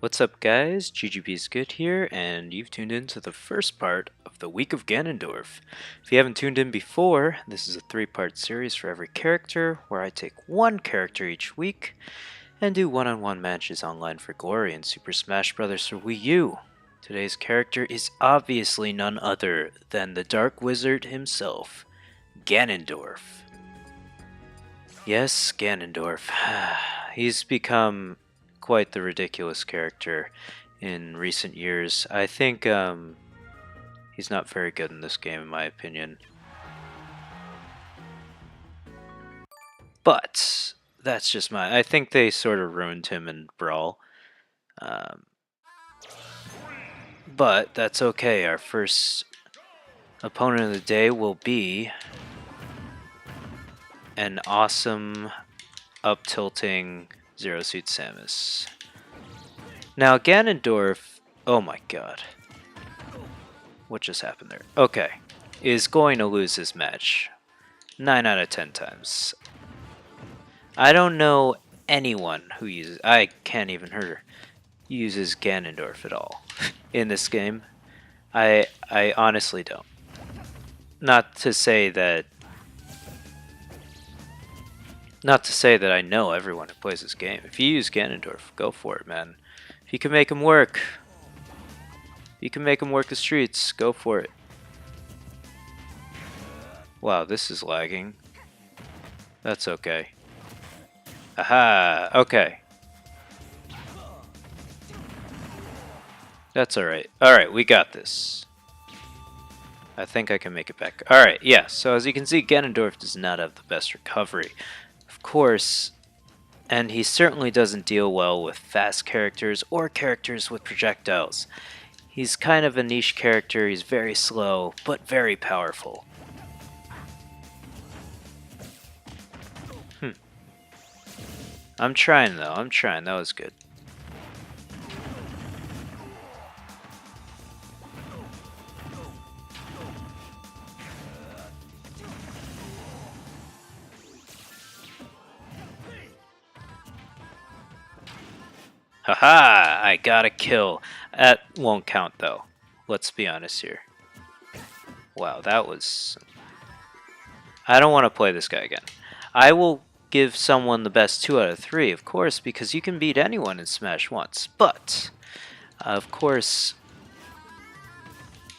What's up, guys? GGB's Good here, and you've tuned in to the first part of the Week of Ganondorf. If you haven't tuned in before, this is a three-part series for every character, where I take one character each week and do one-on-one matches online for glory in Super Smash Bros. For Wii U. Today's character is obviously none other than the Dark Wizard himself, Ganondorf. Yes, Ganondorf. He's become quite the ridiculous character in recent years. I think he's not very good in this game, in my opinion. But that's just I think they sort of ruined him in Brawl. Um, but that's okay. Our first opponent of the day will be an awesome up-tilting Zero Suit Samus. Now, Ganondorf, oh my god. What just happened there? Okay. Is going to lose this match 9 out of 10 times. I don't know anyone who uses... I can't even hear her. Uses Ganondorf at all in this game. I honestly don't. Not to say that I know everyone who plays this game. If you use Ganondorf, go for it, man. If you can make him work, you can make him work the streets, go for it. Wow, this is lagging. That's okay. Aha, okay. That's alright. Alright, we got this. I think I can make it back. Alright, yeah, so as you can see, Ganondorf does not have the best recovery. Of course, and he certainly doesn't deal well with fast characters or characters with projectiles. He's kind of a niche character, he's very slow, but very powerful. I'm trying though, I'm trying, that was good. Haha, I got a kill. That won't count though, let's be honest here. Wow, that was... I don't want to play this guy again. I will give someone the best 2 out of 3, of course, because you can beat anyone in Smash once. But, of course,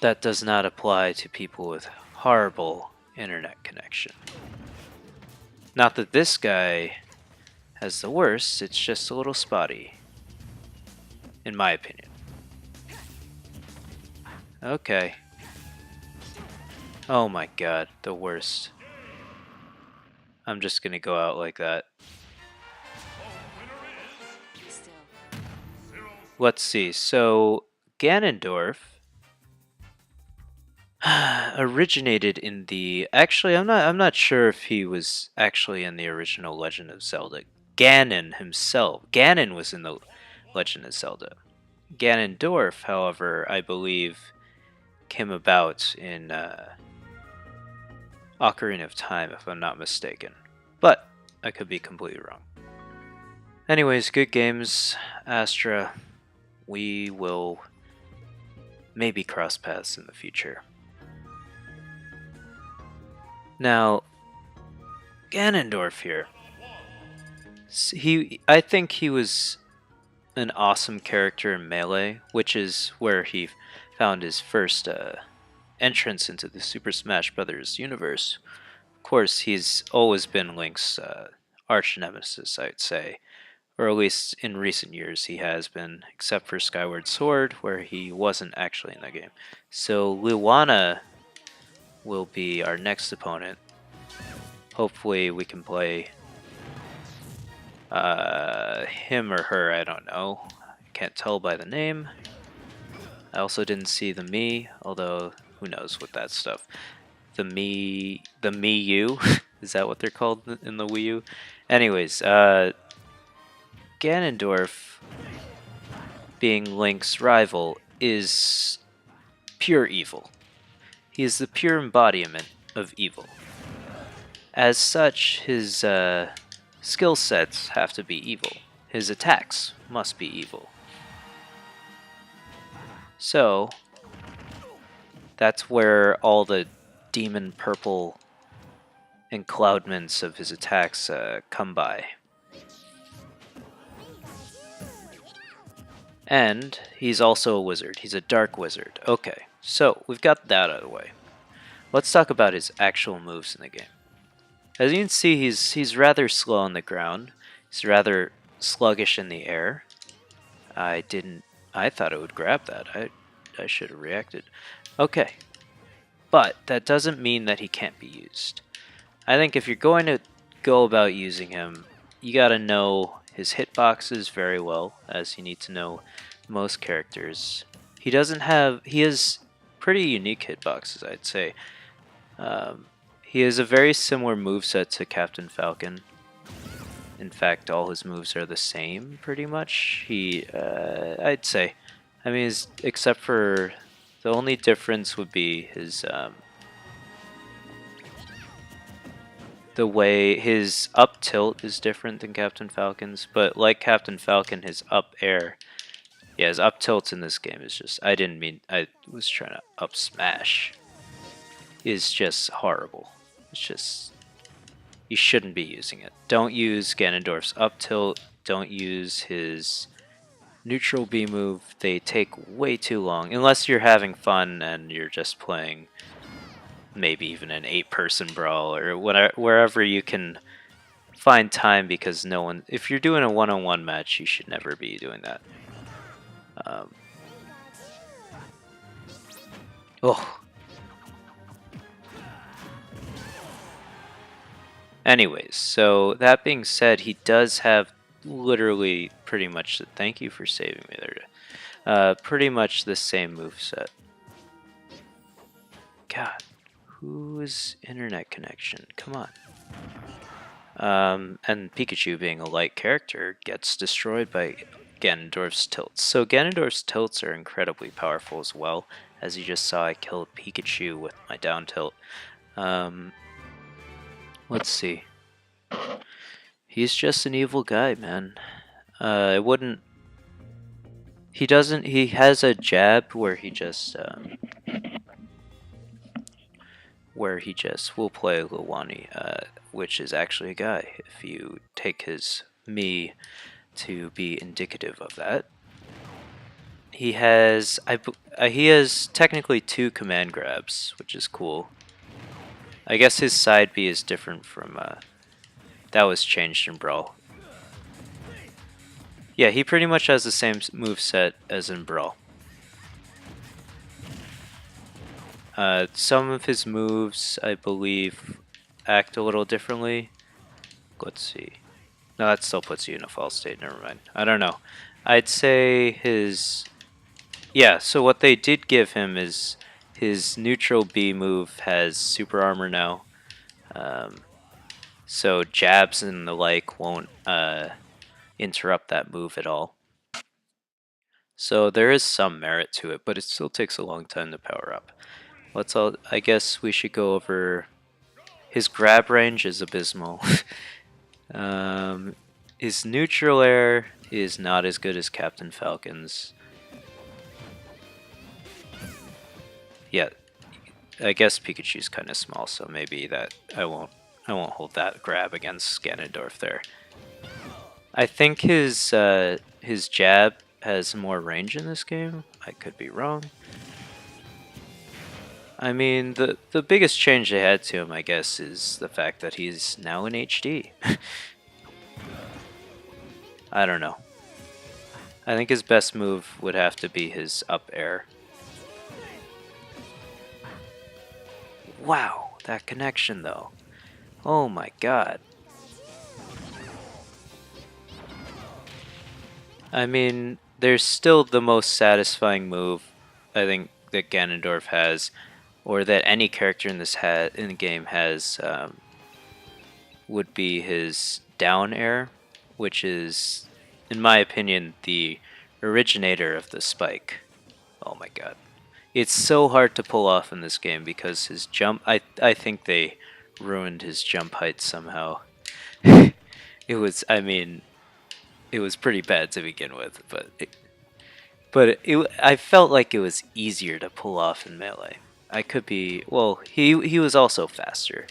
that does not apply to people with horrible internet connection. Not that this guy has the worst, it's just a little spotty. In my opinion. Okay. Oh my god, the worst. I'm just gonna go out like that. Let's see. So Ganondorf originated in the... Actually, I'm not sure if he was actually in the original Legend of Zelda. Ganon himself. Ganon was in the Legend of Zelda. Ganondorf, however, I believe came about in Ocarina of Time, if I'm not mistaken. But I could be completely wrong. Anyways, good games, Astra. We will maybe cross paths in the future. Now, Ganondorf here. I think he was an awesome character in Melee, which is where he found his first entrance into the Super Smash Bros. Universe. Of course, he's always been Link's arch nemesis, I'd say. Or at least in recent years he has been, except for Skyward Sword, where he wasn't actually in the game. So Luana will be our next opponent. Hopefully we can play him or her, I don't know. I can't tell by the name. I also didn't see the Mii, although who knows with that stuff. The Mii U, is that what they're called in the Wii U? Anyways, Ganondorf, being Link's rival, is pure evil. He is the pure embodiment of evil. As such, his skill sets have to be evil. His attacks must be evil. So that's where all the demon purple encloudments of his attacks come by. And he's also a wizard. He's a dark wizard. Okay, so we've got that out of the way. Let's talk about his actual moves in the game. As you can see, he's rather slow on the ground. He's rather sluggish in the air. I thought it would grab that. I should have reacted. Okay, but that doesn't mean that he can't be used. I think if you're going to go about using him, you gotta know his hitboxes very well, as you need to know most characters. He has pretty unique hitboxes, I'd say. He has a very similar moveset to Captain Falcon. In fact, all his moves are the same, pretty much. I'd say, I mean, except for the only difference would be the way his up tilt is different than Captain Falcon's, but like Captain Falcon, his up air, yeah, his up tilt in this game is just, I was trying to up smash, is just horrible. It's just, you shouldn't be using it. Don't use Ganondorf's up tilt, don't use his neutral B move, they take way too long, unless you're having fun and you're just playing maybe even an 8-person brawl or wherever you can find time, because if you're doing a one-on-one match, you should never be doing that. Oh. Anyways, so that being said, he does have literally pretty much, thank you for saving me there, pretty much the same moveset. God. Whose internet connection? Come on. And Pikachu, being a light character, gets destroyed by Ganondorf's tilts. So Ganondorf's tilts are incredibly powerful as well. As you just saw, I killed Pikachu with my down tilt. Let's see. He's just an evil guy, man. I wouldn't... He has a jab where he just will play Luwani, which is actually a guy, if you take his me to be indicative of that. He has technically 2 command grabs, which is cool. I guess his side B is different from that was changed in Brawl. Yeah, he pretty much has the same move set as in Brawl. Some of his moves, I believe, act a little differently. Let's see. No, that still puts you in a false state. Never mind. I don't know. I'd say his... Yeah, so what they did give him is his neutral B move has super armor now. So jabs and the like won't interrupt that move at all. So there is some merit to it, but it still takes a long time to power up. I guess we should go over... His grab range is abysmal. His neutral air is not as good as Captain Falcon's. Yeah, I guess Pikachu's kind of small, so maybe that I won't hold that grab against Ganondorf there. I think his jab has more range in this game. I could be wrong. I mean, the biggest change they had to him, I guess, is the fact that he's now in HD. I don't know. I think his best move would have to be his up air. Wow, that connection though. Oh my god. I mean, there's still the most satisfying move I think that Ganondorf has, or that any character in the game has, would be his down air, which is, in my opinion, the originator of the spike. Oh my god. It's so hard to pull off in this game because his jump, I think they ruined his jump height somehow. It was pretty bad to begin with, but But I felt like it was easier to pull off in Melee. I could be, well, he was also faster,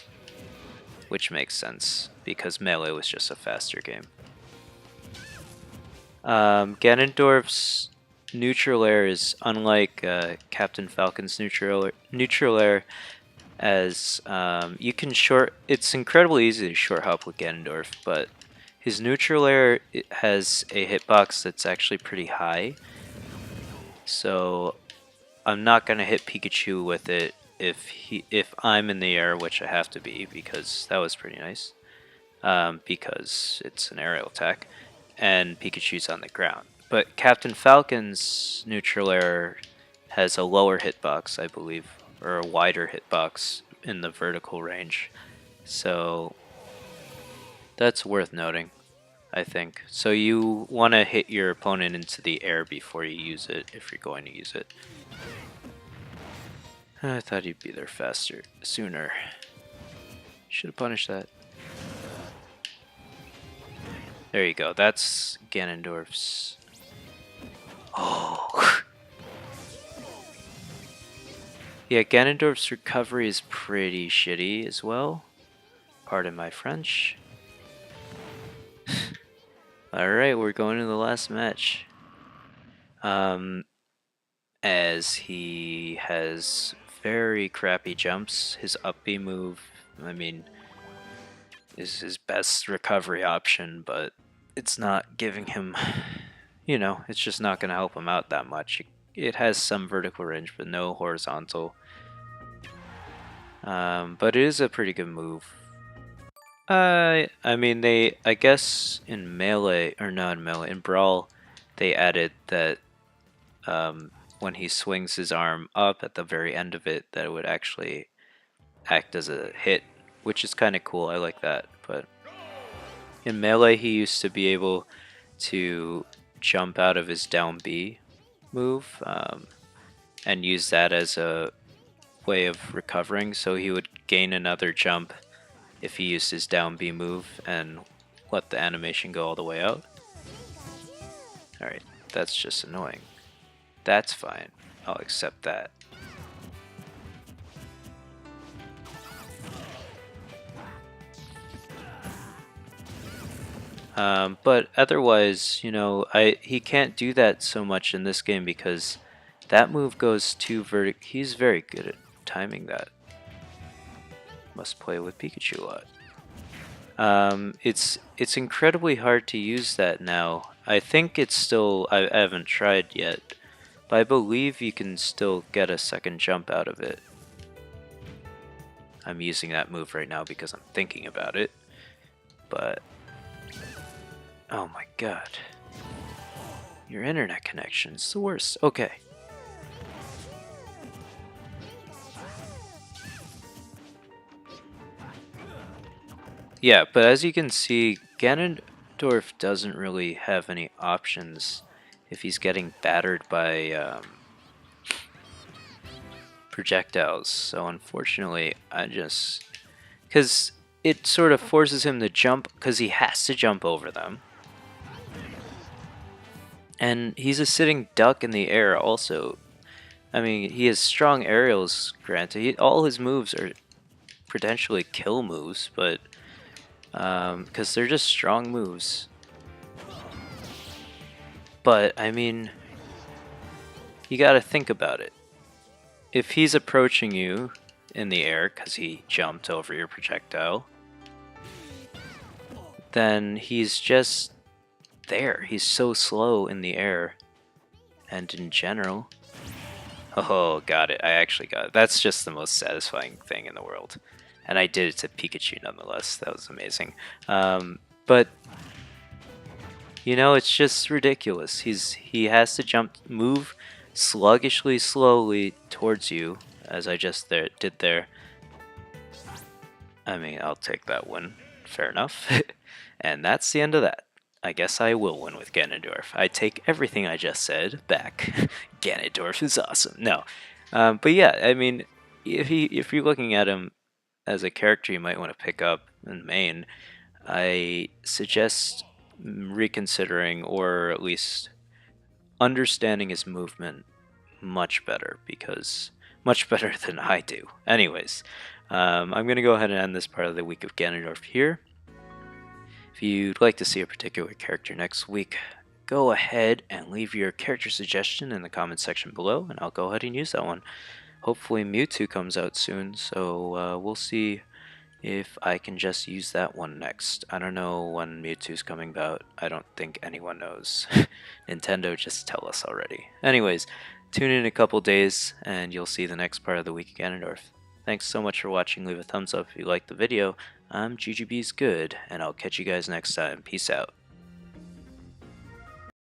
which makes sense because Melee was just a faster game. Ganondorf's neutral air is unlike Captain Falcon's neutral air, as you can short. It's incredibly easy to short hop with Ganondorf, but his neutral air has a hitbox that's actually pretty high. So I'm not gonna hit Pikachu with it if I'm in the air, which I have to be because that was pretty nice. Because it's an aerial attack, and Pikachu's on the ground. But Captain Falcon's neutral air has a lower hitbox, I believe, or a wider hitbox in the vertical range. So that's worth noting, I think. So you want to hit your opponent into the air before you use it, if you're going to use it. I thought he'd be there faster, sooner. Should have punished that. There you go. That's Ganondorf's. Oh. Yeah, Ganondorf's recovery is pretty shitty as well. Pardon my French. Alright, we're going to the last match. As he has very crappy jumps. His up B move, I mean, is his best recovery option, but it's not giving him, you know, it's just not going to help him out that much. It has some vertical range, but no horizontal. But it is a pretty good move. I mean, I guess in Melee, or not in Melee, in Brawl, they added that when he swings his arm up at the very end of it, that it would actually act as a hit, which is kind of cool. I like that. But in Melee, he used to be able to jump out of his down B move and use that as a way of recovering. So he would gain another jump if he used his down B move and let the animation go all the way out. Alright, that's just annoying. That's fine. I'll accept that. But otherwise, you know, he can't do that so much in this game because that move goes too vertic. He's very good at timing that. Must play with Pikachu a lot. It's incredibly hard to use that now. I think it's still, I haven't tried yet, but I believe you can still get a second jump out of it. I'm using that move right now because I'm thinking about it, but oh my god. Your internet connection is the worst. Okay. Yeah, but as you can see, Ganondorf doesn't really have any options if he's getting battered by projectiles. So unfortunately, because it sort of forces him to jump, because he has to jump over them. And he's a sitting duck in the air also. I mean, he has strong aerials, granted. All his moves are potentially kill moves, but because they're just strong moves. But, I mean, you gotta think about it. If he's approaching you in the air because he jumped over your projectile, then he's just there. He's so slow in the air and in general. Oh, got it. I actually got it. That's just the most satisfying thing in the world. And I did it to Pikachu nonetheless. That was amazing. But you know, it's just ridiculous. He has to move sluggishly, slowly towards you, as I just did there. I mean, I'll take that one. Fair enough. And that's the end of that. I guess I will win with Ganondorf. I take everything I just said back. Ganondorf is awesome. No, but yeah, I mean, if you're looking at him as a character, you might want to pick up in main. I suggest reconsidering, or at least understanding his movement much better, because much better than I do. Anyways, I'm going to go ahead and end this part of the week of Ganondorf here. If you'd like to see a particular character next week, go ahead and leave your character suggestion in the comment section below, and I'll go ahead and use that one. Hopefully Mewtwo comes out soon, so we'll see if I can just use that one next. I don't know when Mewtwo's coming out. I don't think anyone knows. Nintendo just tell us already. Anyways, tune in a couple days and you'll see the next part of the week of Ganondorf. Thanks so much for watching. Leave a thumbs up if you liked the video. I'm GGB's Good, and I'll catch you guys next time. Peace out.